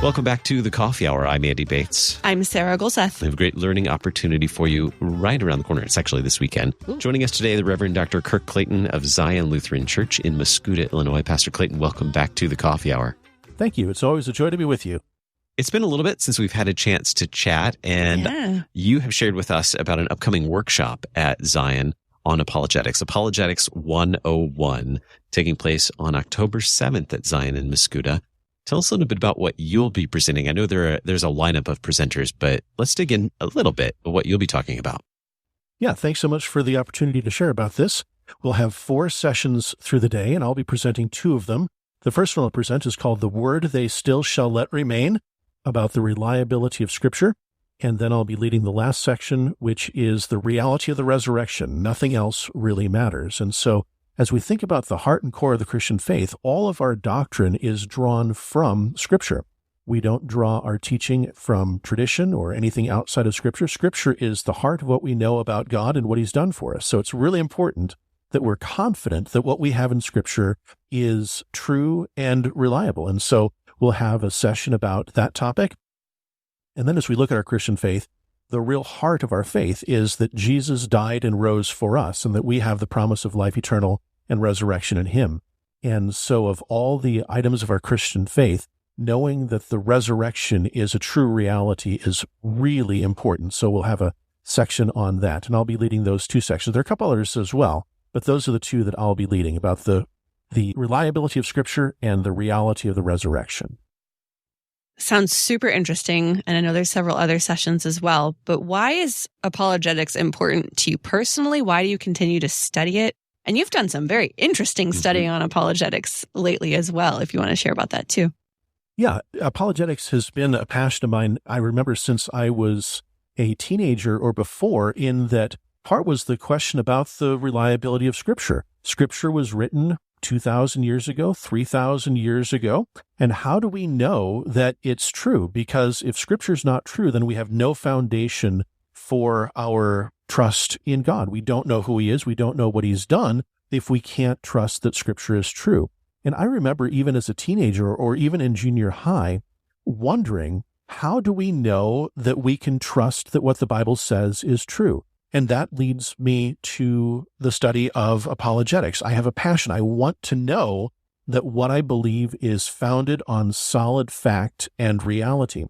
Welcome back to the Coffee Hour. I'm Andy Bates. I'm Sarah Golseth. We have a great learning opportunity for you right around the corner. It's actually this weekend. Ooh. Joining us today, the Reverend Dr. Kirk Clayton of Zion Lutheran Church in Mascoutah, Illinois. Pastor Clayton, welcome back to the Coffee Hour. Thank you. It's always a joy to be with you. It's been a little bit since we've had a chance to chat, and you have shared with us about an upcoming workshop at Zion on apologetics, Apologetics 101, taking place on October 7th at Zion in Mascoutah. Tell us a little bit about what you'll be presenting. I know there's a lineup of presenters, but let's dig in a little bit of what you'll be talking about. Yeah, thanks so much for the opportunity to share about this. We'll have 4 sessions through the day, and I'll be presenting 2 of them. The first one I'll present is called The Word They Still Shall Let Remain, about the reliability of Scripture. And then I'll be leading the last section, which is the reality of the resurrection. Nothing else really matters. And so as we think about the heart and core of the Christian faith, all of our doctrine is drawn from Scripture. We don't draw our teaching from tradition or anything outside of Scripture. Scripture is the heart of what we know about God and what He's done for us. So it's really important that we're confident that what we have in Scripture is true and reliable. And so we'll have a session about that topic. And then as we look at our Christian faith, the real heart of our faith is that Jesus died and rose for us, and that we have the promise of life eternal and resurrection in Him. And so of all the items of our Christian faith, knowing that the resurrection is a true reality is really important. So we'll have a section on that, and I'll be leading those 2 sections. There are a couple others as well, but those are the 2 that I'll be leading, about the reliability of Scripture and the reality of the resurrection. Sounds super interesting, and I know there's several other sessions as well, but why is apologetics important to you personally? Why do you continue to study it? And you've done some very interesting studying on apologetics lately as well, if you want to share about that too. Yeah, apologetics has been a passion of mine, I remember, since I was a teenager or before, in that part was the question about the reliability of Scripture. Scripture was written 2,000 years ago, 3,000 years ago. And how do we know that it's true? Because if Scripture's not true, then we have no foundation for our trust in God. We don't know who He is. We don't know what He's done if we can't trust that Scripture is true. And I remember even as a teenager or even in junior high, wondering, how do we know that we can trust that what the Bible says is true? And that leads me to the study of apologetics. I have a passion. I want to know that what I believe is founded on solid fact and reality.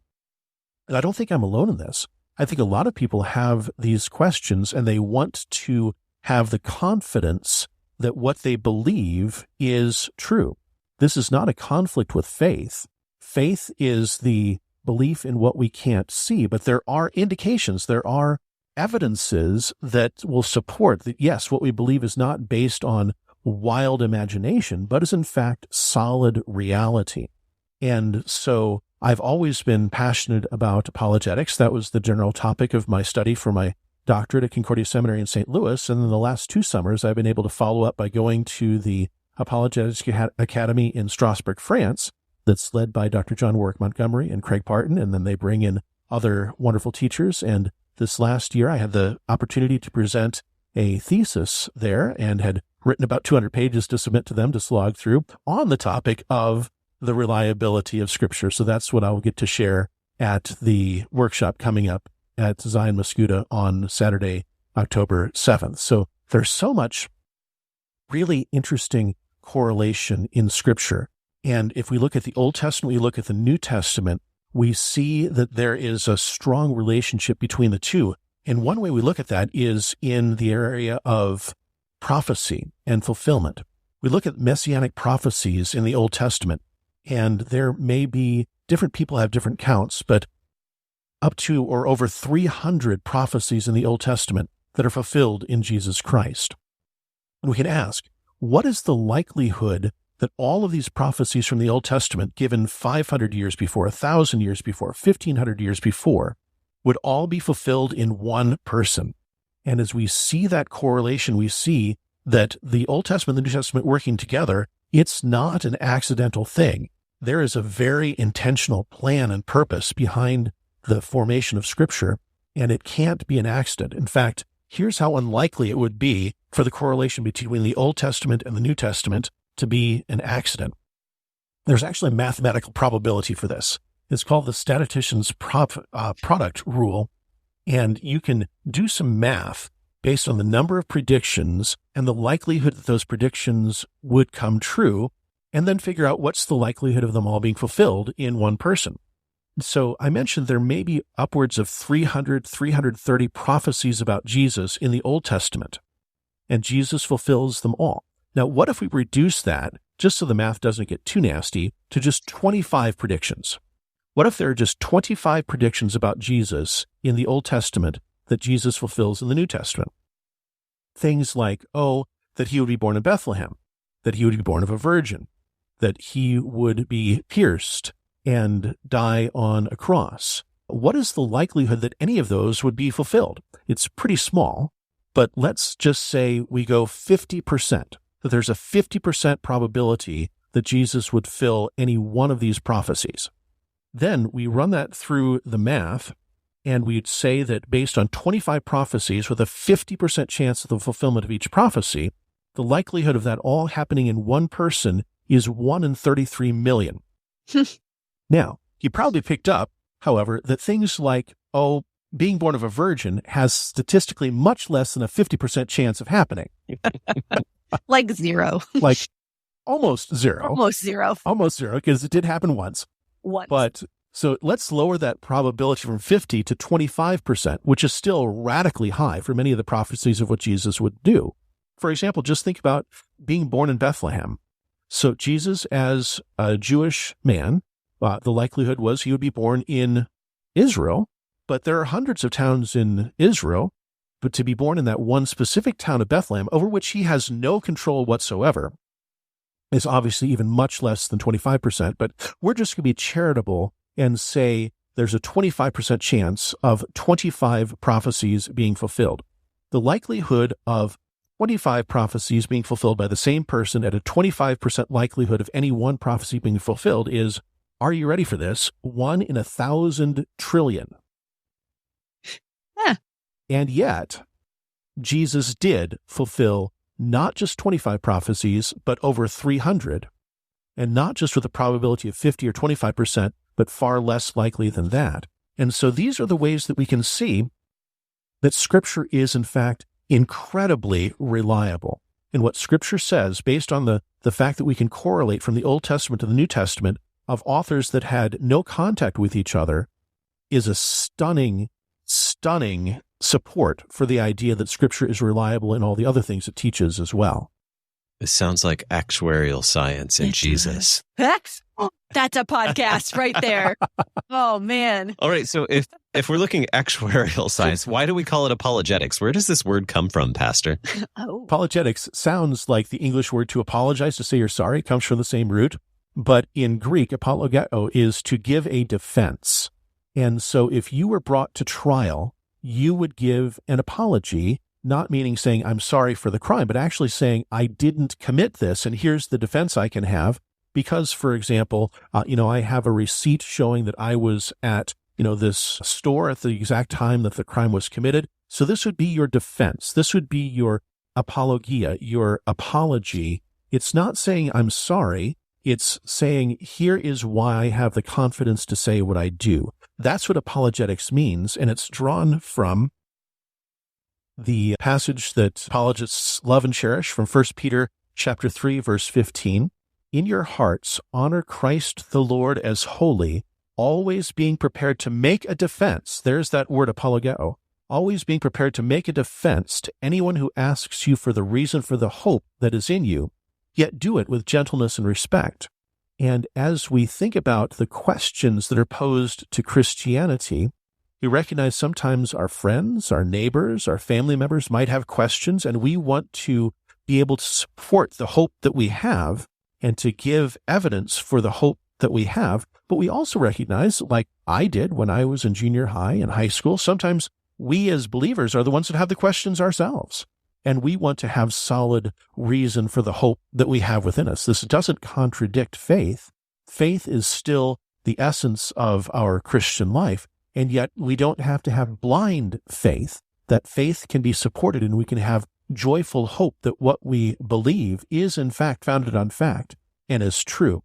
And I don't think I'm alone in this. I think a lot of people have these questions, and they want to have the confidence that what they believe is true. This is not a conflict with faith. Faith is the belief in what we can't see, but there are indications, there are evidences that will support that, yes, what we believe is not based on wild imagination, but is in fact solid reality. And so I've always been passionate about apologetics. That was the general topic of my study for my doctorate at Concordia Seminary in St. Louis. And in the last 2 summers, I've been able to follow up by going to the Apologetics Academy in Strasbourg, France, that's led by Dr. John Warwick Montgomery and Craig Parton. And then they bring in other wonderful teachers. And this last year, I had the opportunity to present a thesis there and had written about 200 pages to submit to them to slog through on the topic of the reliability of Scripture. So that's what I'll get to share at the workshop coming up at Zion Mascoutah on Saturday, October 7th. So there's so much really interesting correlation in Scripture. And if we look at the Old Testament, we look at the New Testament, we see that there is a strong relationship between the two. And one way we look at that is in the area of prophecy and fulfillment. We look at messianic prophecies in the Old Testament, and there may be different people have different counts, but up to or over 300 prophecies in the Old Testament that are fulfilled in Jesus Christ. And we can ask, what is the likelihood that all of these prophecies from the Old Testament, given 500 years before, 1,000 years before, 1,500 years before, would all be fulfilled in one person? And as we see that correlation, we see that the Old Testament and the New Testament working together, it's not an accidental thing. There is a very intentional plan and purpose behind the formation of Scripture, and it can't be an accident. In fact, here's how unlikely it would be for the correlation between the Old Testament and the New Testament to be an accident. There's actually a mathematical probability for this. It's called the statistician's product rule, and you can do some math based on the number of predictions and the likelihood that those predictions would come true, and then figure out what's the likelihood of them all being fulfilled in one person. So I mentioned there may be upwards of 330 prophecies about Jesus in the Old Testament, and Jesus fulfills them all. Now, what if we reduce that, just so the math doesn't get too nasty, to just 25 predictions? What if there are just 25 predictions about Jesus in the Old Testament that Jesus fulfills in the New Testament? Things like, that he would be born in Bethlehem, that he would be born of a virgin, that he would be pierced and die on a cross. What is the likelihood that any of those would be fulfilled? It's pretty small, but let's just say we go 50%, that there's a 50% probability that Jesus would fill any one of these prophecies. Then we run that through the math, and we'd say that based on 25 prophecies with a 50% chance of the fulfillment of each prophecy, the likelihood of that all happening in one person is 1 in 33 million. Now, you probably picked up, however, that things like, being born of a virgin has statistically much less than a 50% chance of happening. Like zero. Like almost zero. Almost zero. Almost zero, because it did happen once. But so let's lower that probability from 50 to 25%, which is still radically high for many of the prophecies of what Jesus would do. For example, just think about being born in Bethlehem. So Jesus, as a Jewish man, the likelihood was he would be born in Israel, but there are hundreds of towns in Israel, but to be born in that one specific town of Bethlehem, over which he has no control whatsoever, is obviously even much less than 25%, but we're just going to be charitable and say there's a 25% chance of 25 prophecies being fulfilled. The likelihood of 25 prophecies being fulfilled by the same person at a 25% likelihood of any one prophecy being fulfilled is, are you ready for this? 1 in 1,000 trillion. And yet, Jesus did fulfill not just 25 prophecies, but over 300, and not just with a probability of 50 or 25%, but far less likely than that. And so these are the ways that we can see that Scripture is, in fact, incredibly reliable. And what Scripture says, based on the fact that we can correlate from the Old Testament to the New Testament of authors that had no contact with each other, is a stunning support for the idea that Scripture is reliable in all the other things it teaches as well. This sounds like actuarial science in Jesus. That's a podcast right there. Oh, man. All right. So if we're looking at actuarial science, why do we call it apologetics? Where does this word come from, Pastor? Apologetics sounds like the English word to apologize, to say you're sorry. It comes from the same root. But in Greek, apologeto is to give a defense. And so if you were brought to trial, you would give an apology, not meaning saying, I'm sorry for the crime, but actually saying, I didn't commit this, and here's the defense I can have. Because, for example, I have a receipt showing that I was at, this store at the exact time that the crime was committed. So this would be your defense. This would be your apologia, your apology. It's not saying I'm sorry. It's saying, here is why I have the confidence to say what I do. That's what apologetics means, and it's drawn from the passage that apologists love and cherish from 1 Peter chapter 3, verse 15. In your hearts, honor Christ the Lord as holy, always being prepared to make a defense. There's that word apologeo. Always being prepared to make a defense to anyone who asks you for the reason for the hope that is in you, yet do it with gentleness and respect. And as we think about the questions that are posed to Christianity, we recognize sometimes our friends, our neighbors, our family members might have questions, and we want to be able to support the hope that we have and to give evidence for the hope that we have. But we also recognize, like I did when I was in junior high and high school, sometimes we as believers are the ones that have the questions ourselves. And we want to have solid reason for the hope that we have within us. This doesn't contradict faith. Faith is still the essence of our Christian life. And yet we don't have to have blind faith. that faith can be supported and we can have joyful hope that what we believe is in fact founded on fact and is true.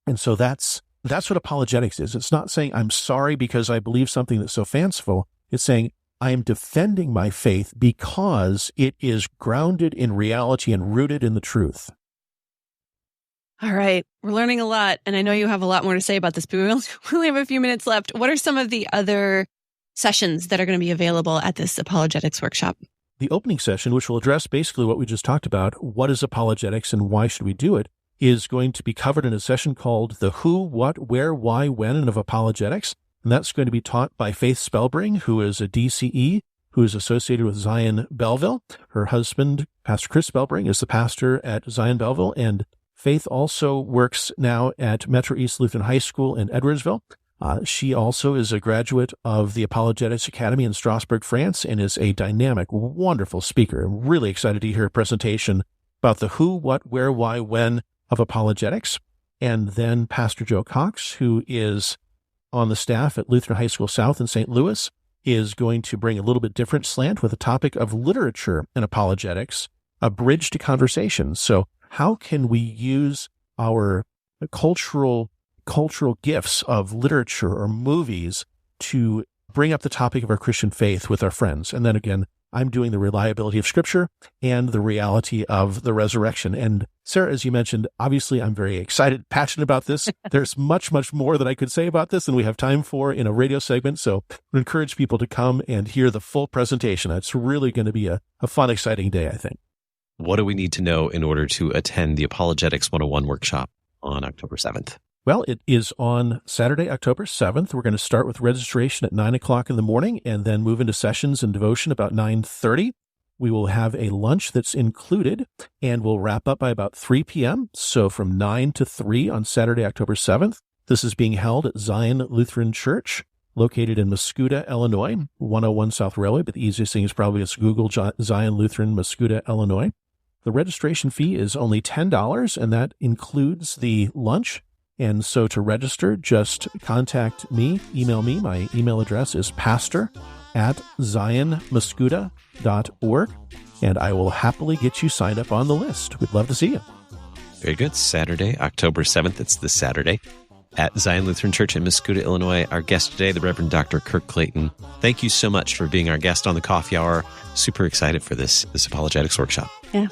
And so that's what apologetics is. It's not saying I'm sorry because I believe something that's so fanciful. It's saying I am defending my faith because it is grounded in reality and rooted in the truth. All right. We're learning a lot, and I know you have a lot more to say about this, but we only have a few minutes left. What are some of the other sessions that are going to be available at this apologetics workshop? The opening session, which will address basically what we just talked about, what is apologetics and why should we do it, is going to be covered in a session called The Who, What, Where, Why, When of Apologetics. And that's going to be taught by Faith Spellbring, who is a DCE, who is associated with Zion Belleville. Her husband, Pastor Chris Spellbring, is the pastor at Zion Belleville, and Faith also works now at Metro East Lutheran High School in Edwardsville. She also is a graduate of the Apologetics Academy in Strasbourg, France, and is a dynamic, wonderful speaker. I'm really excited to hear her presentation about the who, what, where, why, when of apologetics. And then Pastor Joe Cox, who is on the staff at Lutheran High School South in St. Louis, is going to bring a little bit different slant with a topic of literature and apologetics, a bridge to conversation. So how can we use our cultural gifts of literature or movies to bring up the topic of our Christian faith with our friends? And then again, I'm doing the reliability of Scripture and the reality of the resurrection. And Sarah, as you mentioned, obviously I'm very excited, passionate about this. There's much, much more that I could say about this than we have time for in a radio segment. So I would encourage people to come and hear the full presentation. It's really going to be a fun, exciting day, I think. What do we need to know in order to attend the Apologetics 101 workshop on October 7th? Well, it is on Saturday, October 7th. We're going to start with registration at 9 o'clock in the morning and then move into sessions and devotion about 9:30. We will have a lunch that's included and we'll wrap up by about 3 p.m. So from 9 to 3 on Saturday, October 7th. This is being held at Zion Lutheran Church, located in Mascoutah, Illinois, 101 South Railway, but the easiest thing is probably just Google Zion Lutheran Mascoutah, Illinois. The registration fee is only $10, and that includes the lunch. And so to register, just contact me, email me. My email address is pastor@zionmascoutah.org, and I will happily get you signed up on the list. We'd love to see you. Very good. Saturday, October 7th. It's this Saturday at Zion Lutheran Church in Mascoutah, Illinois. Our guest today, the Reverend Dr. Kirk Clayton. Thank you so much for being our guest on the Coffee Hour. Super excited for this apologetics workshop. Yeah.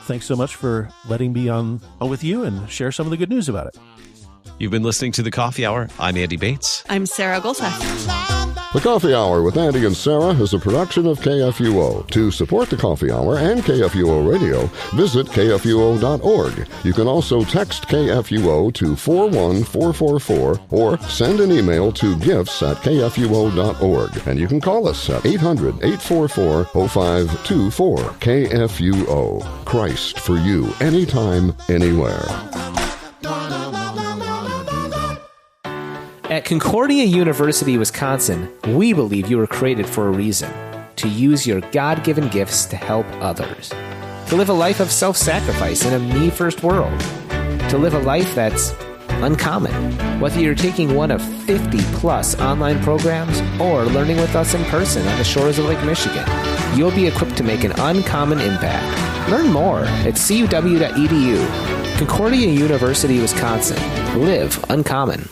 Thanks so much for letting me on with you and share some of the good news about it. You've been listening to The Coffee Hour. I'm Andy Bates. I'm Sarah Golseth. The Coffee Hour with Andy and Sarah is a production of KFUO. To support The Coffee Hour and KFUO Radio, visit KFUO.org. You can also text KFUO to 41444 or send an email to gifts@KFUO.org. And you can call us at 800-844-0524. KFUO. Christ for you, anytime, anywhere. At Concordia University, Wisconsin, we believe you were created for a reason, to use your God-given gifts to help others, to live a life of self-sacrifice in a me-first world, to live a life that's uncommon. Whether you're taking one of 50-plus online programs or learning with us in person on the shores of Lake Michigan, you'll be equipped to make an uncommon impact. Learn more at cuw.edu. Concordia University, Wisconsin. Live uncommon.